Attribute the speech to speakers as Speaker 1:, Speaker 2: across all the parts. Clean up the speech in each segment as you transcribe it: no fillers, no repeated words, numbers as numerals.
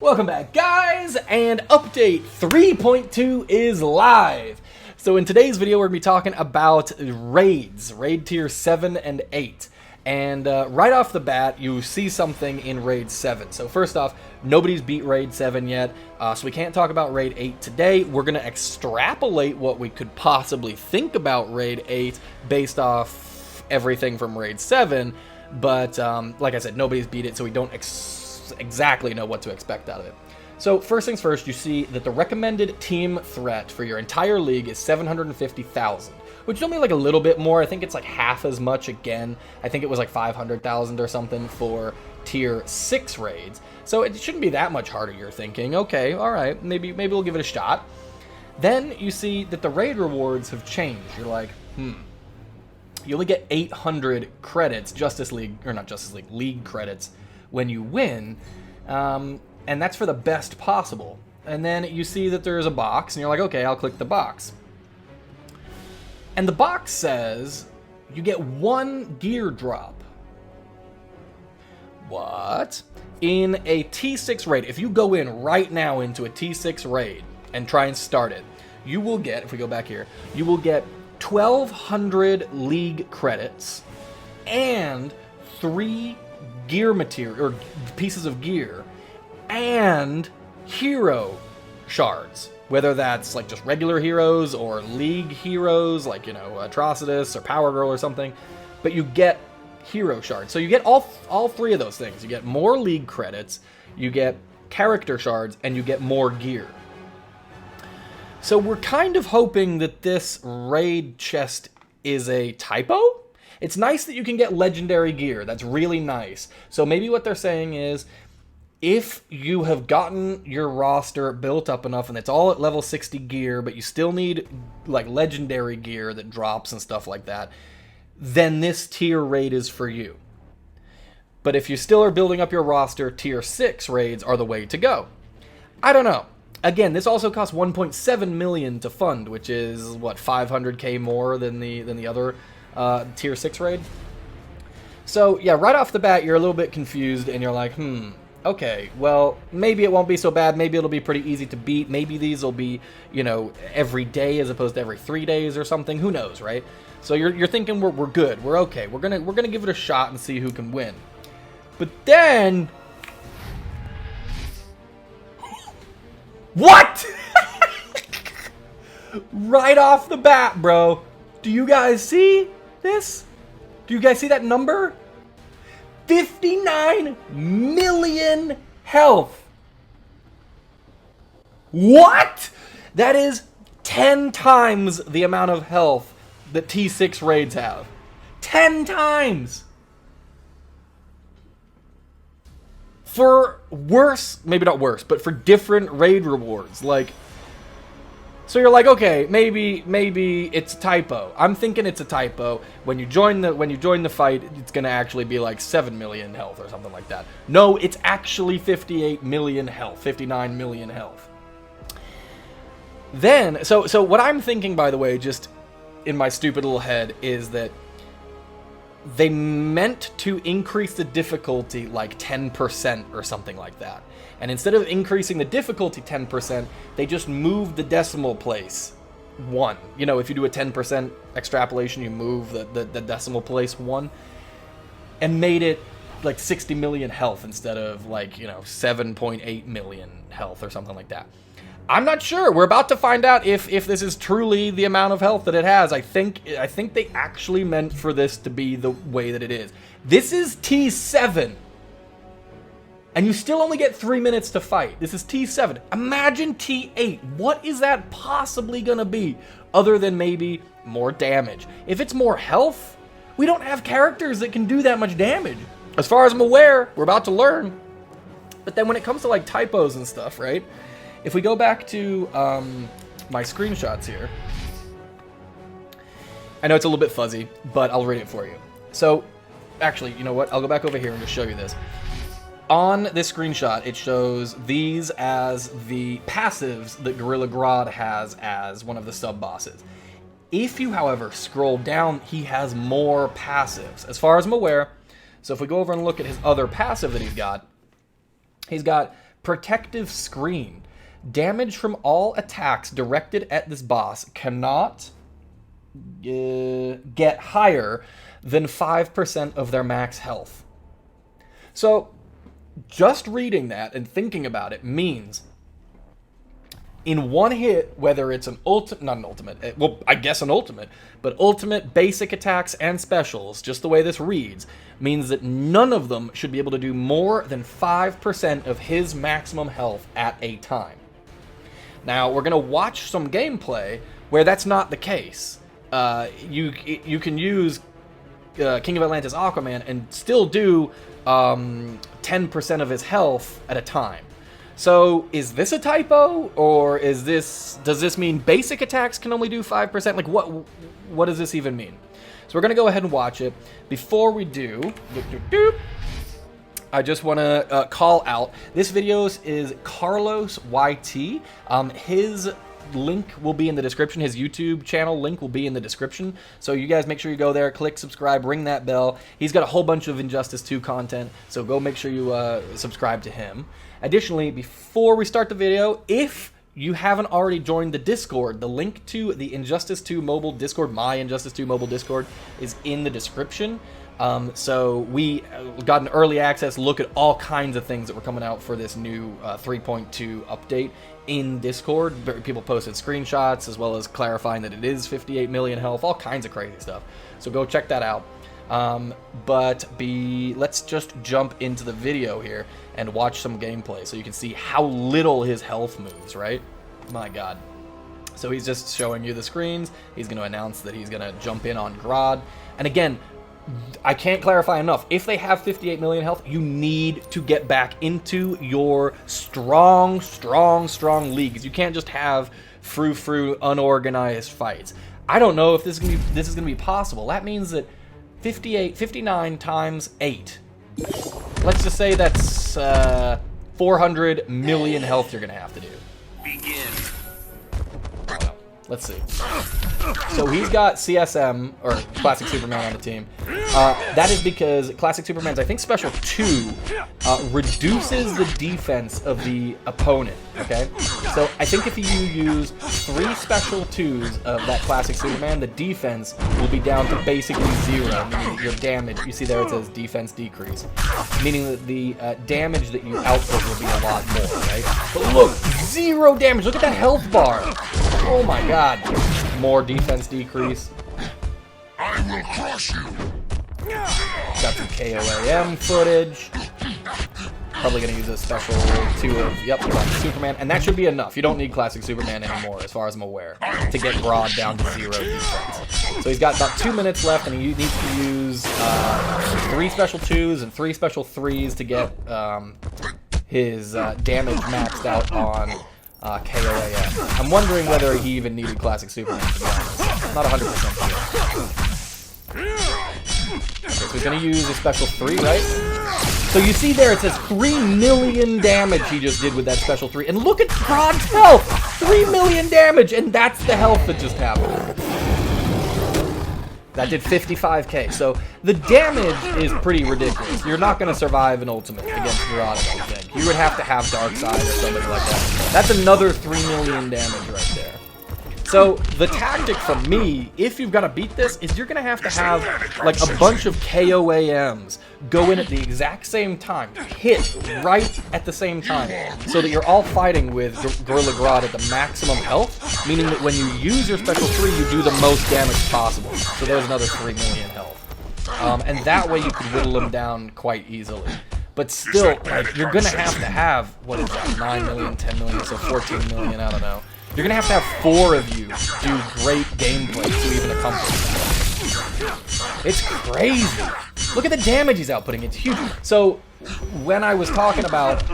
Speaker 1: Welcome back, guys, and update 3.2 is live. So in today's video, we're going to be talking about raids, raid tier 7 and 8. And right off the bat, you see something in raid 7. So first off, nobody's beat raid 7 yet, so we can't talk about raid 8 today. We're going to extrapolate what we could possibly think about raid 8 based off everything from raid 7. But like I said, nobody's beat it, so we don't exactly know what to expect out of it. So first things first, you see that the recommended team threat for your entire league is 750,000, which is only like a little bit more. I think it's like half as much again. I think it was like 500,000 or something for tier 6 raids. So it shouldn't be that much harder, you're thinking. Okay, all right, maybe we'll give it a shot. Then you see that the raid rewards have changed. You're like, you only get 800 credits, League credits when you win, and that's for the best possible. And then you see that there's a box, and you're like, okay, I'll click the box. And the box says you get 1 gear drop. What? In a T6 raid, if you go in right now into a T6 raid and try and start it, you will get, if we go back here, you will get 1,200 League credits and 3 gear material or pieces of gear and hero shards, whether that's like just regular heroes or league heroes like, you know, Atrocitus or Power Girl or something, but you get hero shards. So you get all 3 of those things. You get more league credits, you get character shards, and you get more gear. So we're kind of hoping that this raid chest is a typo. It's nice that you can get legendary gear. That's really nice. So maybe what they're saying is, if you have gotten your roster built up enough and it's all at level 60 gear, but you still need like legendary gear that drops and stuff like that, then this tier raid is for you. But if you still are building up your roster, tier 6 raids are the way to go. I don't know. Again, this also costs 1.7 million to fund, which is what, 500k more than the other tier 6 raid. So yeah, right off the bat you're a little bit confused and you're like, okay, well, maybe it won't be so bad, maybe it'll be pretty easy to beat, maybe these will be, you know, every day as opposed to every 3 days or something, who knows, right? So you're thinking we're good, we're okay, we're gonna give it a shot and see who can win. But then what? Right off the bat, bro, do you guys see this? Do you guys see that number? 59 million health. What? That is 10 times the amount of health that T6 raids have. 10 times. For worse, maybe not worse, but for different raid rewards. Like, so you're like, okay, maybe it's a typo. I'm thinking it's a typo. When you join the fight, it's gonna actually be like 7 million health or something like that. No, it's actually 58 million health, 59 million health. Then, so what I'm thinking, by the way, just in my stupid little head, is that they meant to increase the difficulty like 10% or something like that. And instead of increasing the difficulty 10%, they just moved the decimal place 1. You know, if you do a 10% extrapolation, you move the decimal place 1. And made it like 60 million health instead of like, you know, 7.8 million health or something like that. I'm not sure. We're about to find out if this is truly the amount of health that it has. I think they actually meant for this to be the way that it is. This is T7. And you still only get 3 minutes to fight. This is T7. Imagine T8. What is that possibly gonna be other than maybe more damage? If it's more health, we don't have characters that can do that much damage. As far as I'm aware, we're about to learn. But then when it comes to like typos and stuff, right? If we go back to my screenshots here, I know it's a little bit fuzzy, but I'll read it for you. So, actually, you know what? I'll go back over here and just show you this. On this screenshot, it shows these as the passives that Gorilla Grodd has as one of the sub-bosses. If you, however, scroll down, he has more passives, as far as I'm aware. So if we go over and look at his other passive that he's got Protective Screen. Damage from all attacks directed at this boss cannot get higher than 5% of their max health. So, just reading that and thinking about it means in one hit, whether it's an not an ultimate, well, I guess an ultimate, but ultimate, basic attacks, and specials, just the way this reads, means that none of them should be able to do more than 5% of his maximum health at a time. Now, we're going to watch some gameplay where that's not the case. You can use King of Atlantis Aquaman and still do 10% of his health at a time. So, is this a typo, or does this mean basic attacks can only do 5%? Like, what does this even mean? So we're going to go ahead and watch it. Before we do, I just want to call out, this video is Carlos YT. His link will be in the description. His YouTube channel link will be in the description. So you guys make sure you go there, click subscribe, ring that bell. He's got a whole bunch of Injustice 2 content, so go make sure you subscribe to him. Additionally, before we start the video, if you haven't already joined the Discord, the link to the Injustice 2 mobile Discord, my Injustice 2 mobile Discord, is in the description. So we got an early access look at all kinds of things that were coming out for this new 3.2 update in Discord. People posted screenshots as well as clarifying that it is 58 million health, all kinds of crazy stuff. So go check that out. Let's just jump into the video here and watch some gameplay so you can see how little his health moves, right? My God. So he's just showing you the screens. He's going to announce that he's going to jump in on Grodd. And again, I can't clarify enough. If they have 58 million health, you need to get back into your strong leagues. You can't just have frou-frou, unorganized fights. I don't know if this is gonna be possible. That means that 59 times 8. Let's just say that's 400 million health you're gonna have to do. Begin. Let's see. So he's got CSM, or Classic Superman, on the team. That is because Classic Superman's, I think, Special 2 reduces the defense of the opponent, okay? So I think if you use 3 Special 2s of that Classic Superman, the defense will be down to basically 0, meaning that your damage, you see there it says defense decrease, meaning that the damage that you output will be a lot more, right? But look, 0 damage, look at that health bar. Oh my God. More defense decrease. I will crush you. Got some KOAM footage. Probably going to use a special 2 of, Classic Superman. And that should be enough. You don't need Classic Superman anymore, as far as I'm aware, to get Grodd down to 0 defense. So he's got about 2 minutes left, and he needs to use 3 special 2s and 3 special 3s to get his damage maxed out on KOAM. I'm wondering whether he even needed Classic Superman, to be honest. I'm not 100% sure. Okay, so he's going to use a special 3, right? So you see there it says 3 million damage he just did with that special 3. And look at Grodd's health! 3 million damage! And that's the health that just happened. That did 55k. So the damage is pretty ridiculous. You're not going to survive an ultimate against Grodd, I don't think. You would have to have Darkseid or somebody like that. That's another 3 million damage right there. So the tactic from me, if you've got to beat this, is you're going to have like a bunch of KOAMs go in at the exact same time, hit right at the same time, so that you're all fighting with Gorilla Grodd at the maximum health, meaning that when you use your special 3, you do the most damage possible. So there's another 3 million health. And that way you can whittle them down quite easily. But still, like, you're going to have, what is that, 9 million, 10 million, so 14 million, I don't know. You're going to have 4 of you do great gameplay to even accomplish that. It's crazy. Look at the damage he's outputting. It's huge. So when I was talking about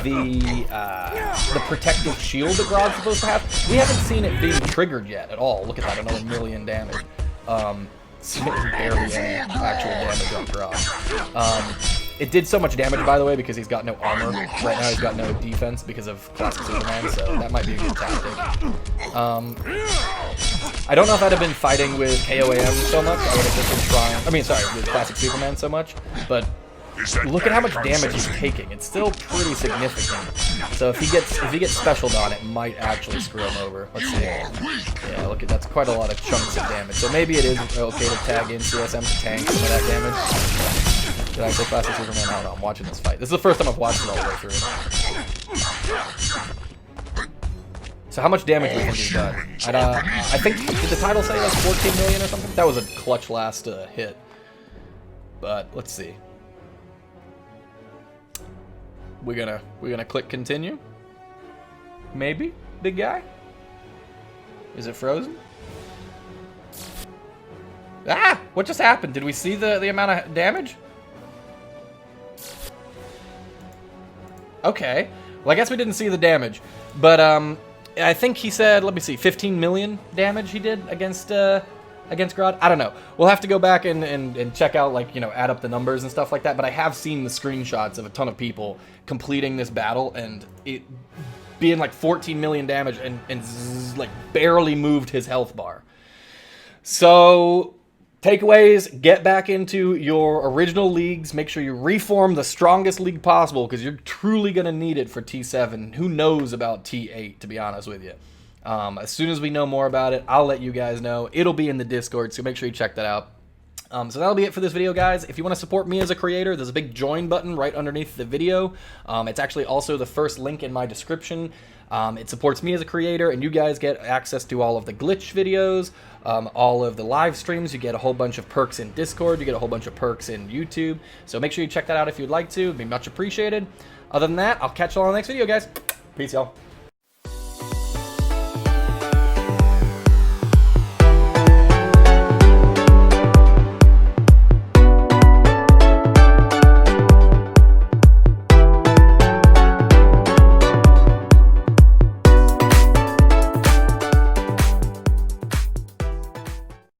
Speaker 1: the protective shield that Grodd's supposed to have, we haven't seen it being triggered yet at all. Look at that, another 1 million damage. Barely any actual damage on Grodd. It did so much damage, by the way, because he's got no armor. Right now he's got no defense because of Classic Superman, so that might be a good tactic. I don't know if I'd have been fighting with KOAM so much. I would have just been trying... I mean, sorry, with Classic Superman so much. But look at how much damage he's taking. It's still pretty significant. So if he gets specialed on, it might actually screw him over. Let's see. Yeah, look at that's quite a lot of chunks of damage. So maybe it is okay to tag in CSM to tank some of that damage. Did I say Classic Superman? I don't know. I'm watching this fight. This is the first time I've watched it all the way through. So how much damage do you think he's done? I think, did the title say like 14 million or something? That was a clutch last hit. But let's see. We're gonna click continue. Maybe, big guy. Is it frozen? Ah! What just happened? Did we see the amount of damage? Okay. Well, I guess we didn't see the damage, but I think he said, let me see, 15 million damage he did against Grodd. I don't know. We'll have to go back and check out, like, you know, add up the numbers and stuff like that. But I have seen the screenshots of a ton of people completing this battle and it being like 14 million damage and like barely moved his health bar. So takeaways, get back into your original leagues. Make sure you reform the strongest league possible because you're truly going to need it for T7. Who knows about T8, to be honest with you. As soon as we know more about it, I'll let you guys know. It'll be in the Discord, so make sure you check that out. So that'll be it for this video, guys. If you want to support me as a creator, there's a big join button right underneath the video. It's actually also the first link in my description. It supports me as a creator, and you guys get access to all of the glitch videos, all of the live streams. You get a whole bunch of perks in Discord. You get a whole bunch of perks in YouTube. So make sure you check that out if you'd like to. It'd be much appreciated. Other than that, I'll catch you all in the next video, guys. Peace, y'all.